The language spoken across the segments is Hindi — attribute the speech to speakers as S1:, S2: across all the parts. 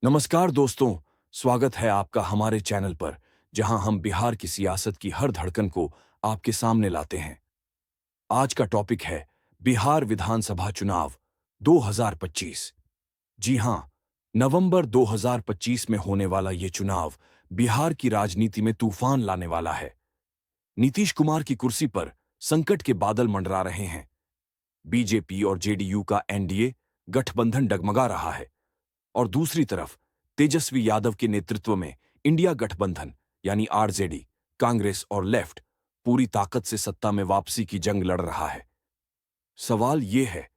S1: नमस्कार दोस्तों, स्वागत है आपका हमारे चैनल पर, जहां हम बिहार की सियासत की हर धड़कन को आपके सामने लाते हैं। आज का टॉपिक है बिहार विधानसभा चुनाव 2025। जी हां, नवंबर 2025 में होने वाला ये चुनाव बिहार की राजनीति में तूफान लाने वाला है। नीतीश कुमार की कुर्सी पर संकट के बादल मंडरा रहे हैं। बीजेपी और जेडीयू का एनडीए गठबंधन डगमगा रहा है और दूसरी तरफ तेजस्वी यादव के नेतृत्व में इंडिया गठबंधन यानी आरजेडी, कांग्रेस और लेफ्ट पूरी ताकत से सत्ता में वापसी की जंग लड़ रहा है। सवाल ये है,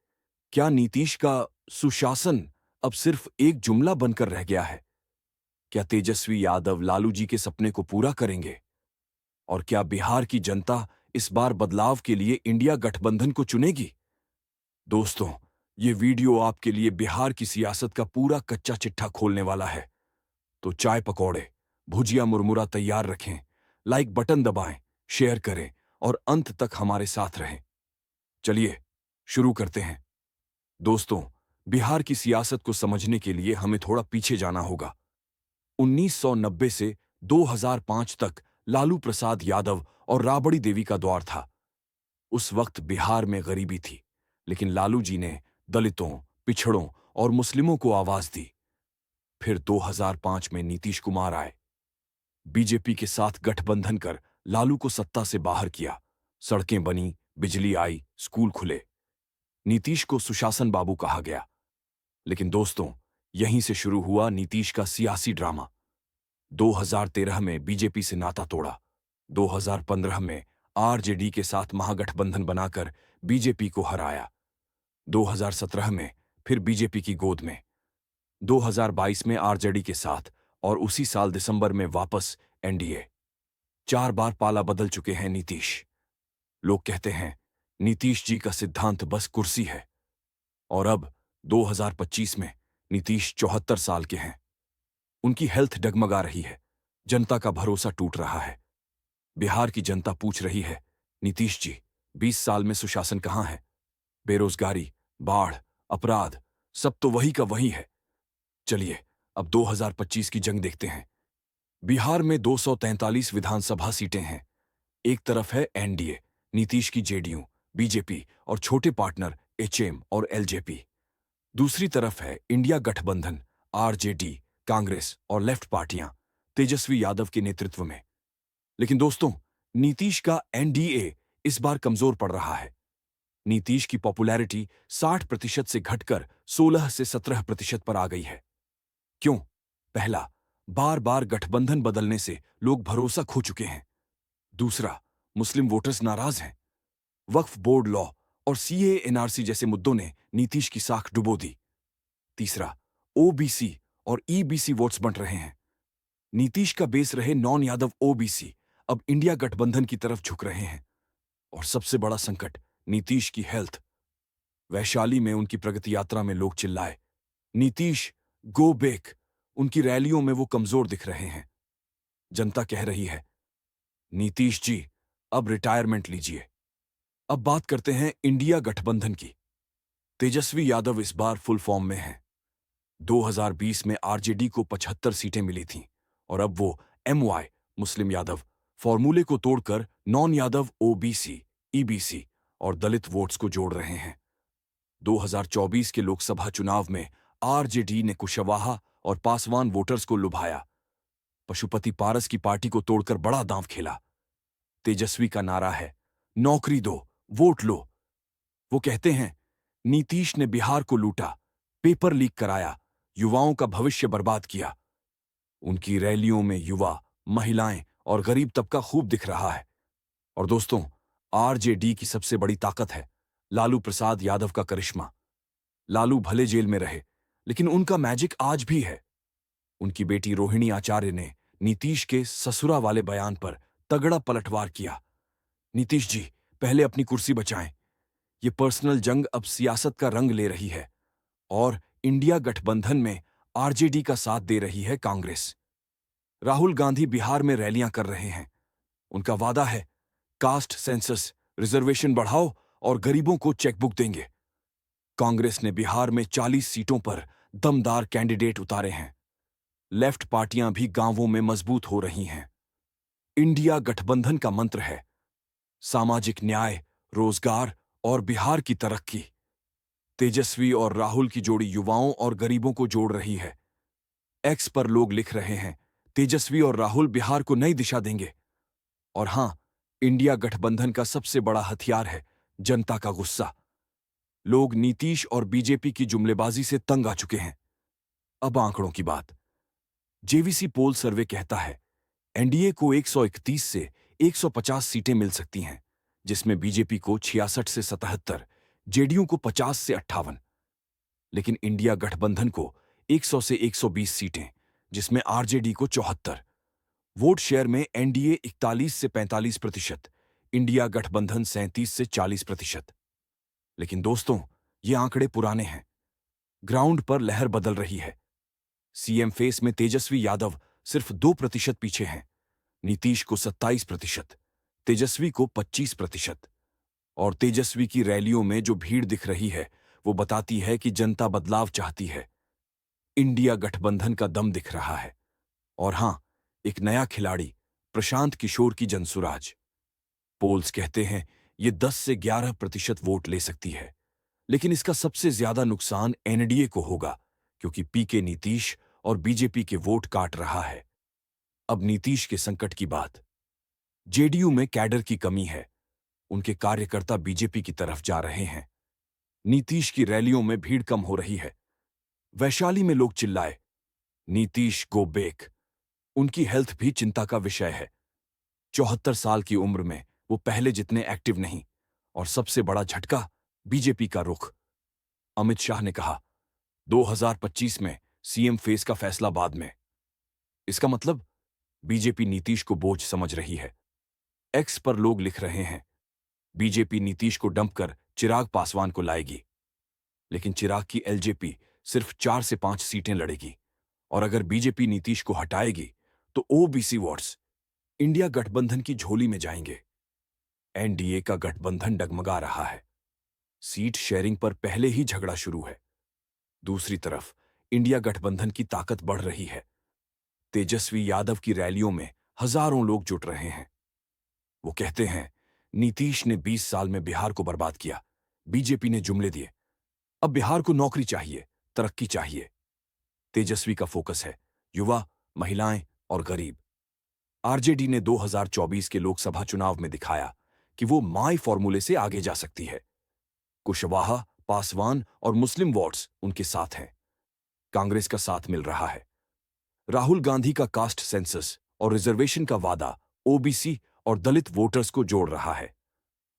S1: क्या नीतीश का सुशासन अब सिर्फ एक जुमला बनकर रह गया है? क्या तेजस्वी यादव लालू जी के सपने को पूरा करेंगे? और क्या बिहार की जनता इस बार बदलाव के लिए इंडिया गठबंधन को चुनेगी? दोस्तों, ये वीडियो आपके लिए बिहार की सियासत का पूरा कच्चा चिट्ठा खोलने वाला है। तो चाय पकौड़े, भुजिया मुरमुरा तैयार रखें, लाइक बटन दबाएं, शेयर करें और अंत तक हमारे साथ रहें। चलिए शुरू करते हैं। दोस्तों, बिहार की सियासत को समझने के लिए हमें थोड़ा पीछे जाना होगा। 1990 से 2005 तक लालू प्रसाद यादव और राबड़ी देवी का दौर था। उस वक्त बिहार में गरीबी थी, लेकिन लालू जी ने दलितों, पिछड़ों और मुस्लिमों को आवाज दी। फिर 2005 में नीतीश कुमार आए। बीजेपी के साथ गठबंधन कर लालू को सत्ता से बाहर किया। सड़कें बनी, बिजली आई, स्कूल खुले। नीतीश को सुशासन बाबू कहा गया। लेकिन दोस्तों, यहीं से शुरू हुआ नीतीश का सियासी ड्रामा। 2013 में बीजेपी से नाता तोड़ा। 2015 में आरजेडी के साथ महागठबंधन बनाकर बीजेपी को हराया। 2017 में फिर बीजेपी की गोद में। 2022 में आरजेडी के साथ और उसी साल दिसंबर में वापस एनडीए। 4 बार पाला बदल चुके हैं नीतीश। लोग कहते हैं नीतीश जी का सिद्धांत बस कुर्सी है। और अब 2025 में नीतीश 74 साल के हैं। उनकी हेल्थ डगमगा रही है। जनता का भरोसा टूट रहा है। बिहार की जनता पूछ रही है, नीतीश जी, 20 साल में सुशासन कहां है? बेरोजगारी, बाढ़, अपराध, सब तो वही का वही है। चलिए अब 2025 की जंग देखते हैं। बिहार में 243 विधानसभा सीटें हैं। एक तरफ है एनडीए, नीतीश की जेडीयू, बीजेपी और छोटे पार्टनर एचएम और एलजेपी। दूसरी तरफ है इंडिया गठबंधन, आरजेडी, कांग्रेस और लेफ्ट पार्टियां तेजस्वी यादव के नेतृत्व में। लेकिन दोस्तों, नीतीश का एनडीए इस बार कमजोर पड़ रहा है। नीतीश की पॉपुलैरिटी 60% से घटकर 16 से 17% पर आ गई है। क्यों? पहला, बार बार गठबंधन बदलने से लोग भरोसा खो चुके हैं। दूसरा, मुस्लिम वोटर्स नाराज हैं। वक्फ बोर्ड लॉ और सीए एनआरसी जैसे मुद्दों ने नीतीश की साख डुबो दी। तीसरा, ओबीसी और ईबीसी वोट्स बंट रहे हैं। नीतीश का बेस रहे नॉन यादव ओबीसी अब इंडिया गठबंधन की तरफ झुक रहे हैं। और सबसे बड़ा संकट, नीतीश की हेल्थ। वैशाली में उनकी प्रगति यात्रा में लोग चिल्लाए, नीतीश गो बैक। उनकी रैलियों में वो कमजोर दिख रहे हैं। जनता कह रही है, नीतीश जी, अब रिटायरमेंट लीजिए। अब बात करते हैं इंडिया गठबंधन की। तेजस्वी यादव इस बार फुल फॉर्म में हैं। 2020 में आरजेडी को 75 सीटें मिली थीं और अब वो एमवाई मुस्लिम यादव फॉर्मूले को तोड़कर नॉन यादव ओबीसी, ईबीसी और दलित वोट्स को जोड़ रहे हैं। 2024 के लोकसभा चुनाव में आरजेडी ने कुशवाहा और पासवान वोटर्स को लुभाया। पशुपति पारस की पार्टी को तोड़कर बड़ा दांव खेला। तेजस्वी का नारा है, नौकरी दो, वोट लो। वो कहते हैं, नीतीश ने बिहार को लूटा, पेपर लीक कराया, युवाओं का भविष्य बर्बाद किया। उनकी रैलियों में युवा, महिलाएं और गरीब तबका खूब दिख रहा है। और दोस्तों, आरजेडी की सबसे बड़ी ताकत है लालू प्रसाद यादव का करिश्मा। लालू भले जेल में रहे, लेकिन उनका मैजिक आज भी है। उनकी बेटी रोहिणी आचार्य ने नीतीश के ससुरा वाले बयान पर तगड़ा पलटवार किया। नीतीश जी, पहले अपनी कुर्सी बचाएं। ये पर्सनल जंग अब सियासत का रंग ले रही है। और इंडिया गठबंधन में आरजेडी का साथ दे रही है कांग्रेस। राहुल गांधी बिहार में रैलियां कर रहे हैं। उनका वादा है, कास्ट सेंसस, रिजर्वेशन बढ़ाओ और गरीबों को चेकबुक देंगे। कांग्रेस ने बिहार में 40 सीटों पर दमदार कैंडिडेट उतारे हैं। लेफ्ट पार्टियां भी गांवों में मजबूत हो रही हैं। इंडिया गठबंधन का मंत्र है सामाजिक न्याय, रोजगार और बिहार की तरक्की। तेजस्वी और राहुल की जोड़ी युवाओं और गरीबों को जोड़ रही है। एक्स पर लोग लिख रहे हैं तेजस्वी और राहुल बिहार को नई दिशा देंगे। और हां, इंडिया गठबंधन का सबसे बड़ा हथियार है जनता का गुस्सा। लोग नीतीश और बीजेपी की जुमलेबाजी से तंग आ चुके हैं। अब आंकड़ों की बात। जेवीसी पोल सर्वे कहता है एनडीए को 131 से 150 सीटें मिल सकती हैं, जिसमें बीजेपी को 66 से 77, जेडीयू को 50 से 58। लेकिन इंडिया गठबंधन को 100 से 120 सीटें, जिसमें आरजेडी को 74। वोट शेयर में एनडीए 41 से 45%, इंडिया गठबंधन 37 से 40%। लेकिन दोस्तों, ये आंकड़े पुराने हैं। ग्राउंड पर लहर बदल रही है। सीएम फेस में तेजस्वी यादव सिर्फ 2% पीछे हैं, नीतीश को 27%, तेजस्वी को 25%। और तेजस्वी की रैलियों में जो भीड़ दिख रही है वो बताती है कि जनता बदलाव चाहती है। इंडिया गठबंधन का दम दिख रहा है। और हां, एक नया खिलाड़ी प्रशांत किशोर की जनसुराज। पोल्स कहते हैं ये 10 से 11% वोट ले सकती है, लेकिन इसका सबसे ज्यादा नुकसान एनडीए को होगा, क्योंकि पीके नीतीश और बीजेपी के वोट काट रहा है। अब नीतीश के संकट की बात। जेडीयू में कैडर की कमी है, उनके कार्यकर्ता बीजेपी की तरफ जा रहे हैं। नीतीश की रैलियों में भीड़ कम हो रही है। वैशाली में लोग चिल्लाए नीतीश गो बैक। उनकी हेल्थ भी चिंता का विषय है। 74 साल की उम्र में वो पहले जितने एक्टिव नहीं। और सबसे बड़ा झटका, बीजेपी का रुख। अमित शाह ने कहा 2025 में सीएम फेस का फैसला बाद में। इसका मतलब बीजेपी नीतीश को बोझ समझ रही है। एक्स पर लोग लिख रहे हैं बीजेपी नीतीश को डंप कर चिराग पासवान को लाएगी। लेकिन चिराग की एलजेपी सिर्फ 4 से 5 सीटें लड़ेगी। और अगर बीजेपी नीतीश को हटाएगी तो ओबीसी वोट्स इंडिया गठबंधन की झोली में जाएंगे। एनडीए का गठबंधन डगमगा रहा है। सीट शेयरिंग पर पहले ही झगड़ा शुरू है। दूसरी तरफ इंडिया गठबंधन की ताकत बढ़ रही है। तेजस्वी यादव की रैलियों में हजारों लोग जुट रहे हैं। वो कहते हैं नीतीश ने 20 साल में बिहार को बर्बाद किया, बीजेपी ने जुमले दिए। अब बिहार को नौकरी चाहिए, तरक्की चाहिए। तेजस्वी का फोकस है युवा, महिलाएं और गरीब। आरजेडी ने 2024 के लोकसभा चुनाव में दिखाया कि वो माई फॉर्मूले से आगे जा सकती है। कुशवाहा, पासवान और मुस्लिम वोट्स उनके साथ हैं। कांग्रेस का साथ मिल रहा है। राहुल गांधी का कास्ट सेंसस और रिजर्वेशन का वादा ओबीसी और दलित वोटर्स को जोड़ रहा है।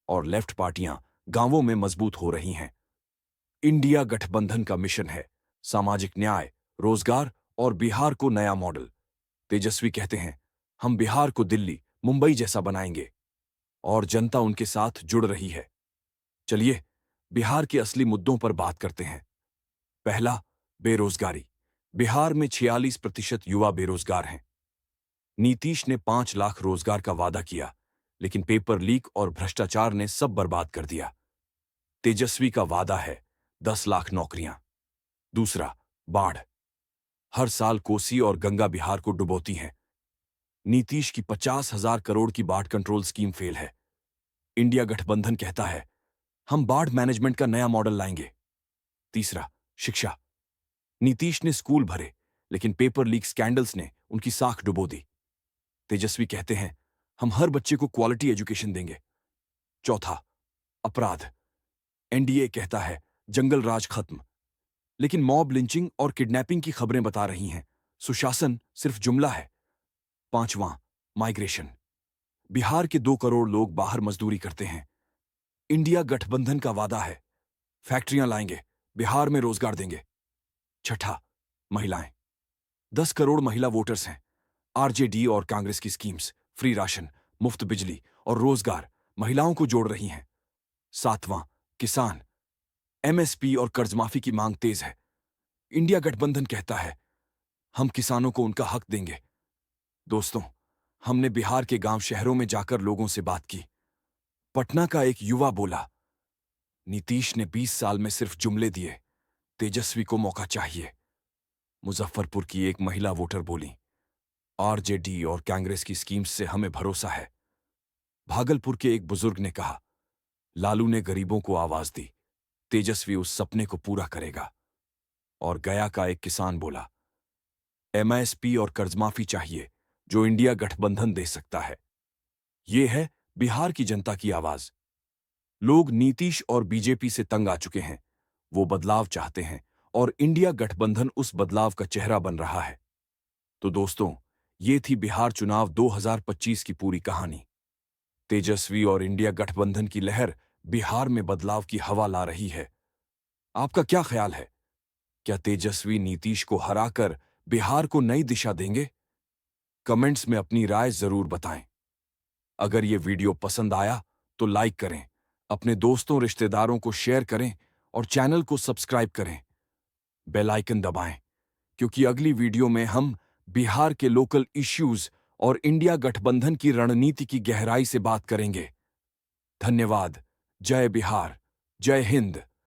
S1: और लेफ्ट पार्टियां गांवों में मजबूत हो रही हैं। इंडिया गठबंधन का मिशन है सामाजिक न्याय, रोजगार और बिहार को नया मॉडल। तेजस्वी कहते हैं हम बिहार को दिल्ली, मुंबई जैसा बनाएंगे। और जनता उनके साथ जुड़ रही है। चलिए बिहार के असली मुद्दों पर बात करते हैं। पहला, बेरोजगारी। बिहार में 46% युवा बेरोजगार हैं। नीतीश ने 5 लाख रोजगार का वादा किया, लेकिन पेपर लीक और भ्रष्टाचार ने सब बर्बाद कर दिया। तेजस्वी का वादा है 10 लाख नौकरियां। दूसरा, बाढ़। हर साल कोसी और गंगा बिहार को डुबोती हैं। नीतीश की 50,000 करोड़ की बाढ़ कंट्रोल स्कीम फेल है। इंडिया गठबंधन कहता है हम बाढ़ मैनेजमेंट का नया मॉडल लाएंगे। तीसरा, शिक्षा। नीतीश ने स्कूल भरे, लेकिन पेपर लीक स्कैंडल्स ने उनकी साख डुबो दी। तेजस्वी कहते हैं हम हर बच्चे को क्वालिटी एजुकेशन देंगे। चौथा, अपराध। एनडीए कहता है जंगल राज खत्म, लेकिन मॉब लिंचिंग और किडनैपिंग की खबरें बता रही हैं सुशासन सिर्फ जुमला है। पांचवां, माइग्रेशन। बिहार के 2 करोड़ लोग बाहर मजदूरी करते हैं। इंडिया गठबंधन का वादा है फैक्ट्रियां लाएंगे, बिहार में रोजगार देंगे। छठा, महिलाएं। 10 करोड़ महिला वोटर्स हैं। आरजेडी और कांग्रेस की स्कीम्स, फ्री राशन, मुफ्त बिजली और रोजगार महिलाओं को जोड़ रही हैं। सातवां, किसान। एमएसपी और कर्जमाफी की मांग तेज है। इंडिया गठबंधन कहता है हम किसानों को उनका हक देंगे। दोस्तों, हमने बिहार के गांव शहरों में जाकर लोगों से बात की। पटना का एक युवा बोला नीतीश ने 20 साल में सिर्फ जुमले दिए, तेजस्वी को मौका चाहिए। मुजफ्फरपुर की एक महिला वोटर बोली, आरजेडी और कांग्रेस की स्कीम्स से हमें भरोसा है। भागलपुर के एक बुजुर्ग ने कहा, लालू ने गरीबों को आवाज दी, तेजस्वी उस सपने को पूरा करेगा। और गया का एक किसान बोला, एमएसपी और कर्जमाफी चाहिए जो इंडिया गठबंधन दे सकता है। ये है बिहार की जनता की आवाज। लोग नीतीश और बीजेपी से तंग आ चुके हैं। वो बदलाव चाहते हैं और इंडिया गठबंधन उस बदलाव का चेहरा बन रहा है। तो दोस्तों, ये थी बिहार चुनाव 2025 की पूरी कहानी। तेजस्वी और इंडिया गठबंधन की लहर बिहार में बदलाव की हवा ला रही है। आपका क्या ख्याल है? क्या तेजस्वी नीतीश को हराकर बिहार को नई दिशा देंगे? कमेंट्स में अपनी राय जरूर बताएं। अगर ये वीडियो पसंद आया तो लाइक करें, अपने दोस्तों रिश्तेदारों को शेयर करें और चैनल को सब्सक्राइब करें। बेल आइकन दबाएं, क्योंकि अगली वीडियो में हम बिहार के लोकल इश्यूज और इंडिया गठबंधन की रणनीति की गहराई से बात करेंगे। धन्यवाद। जय बिहार, जय हिंद।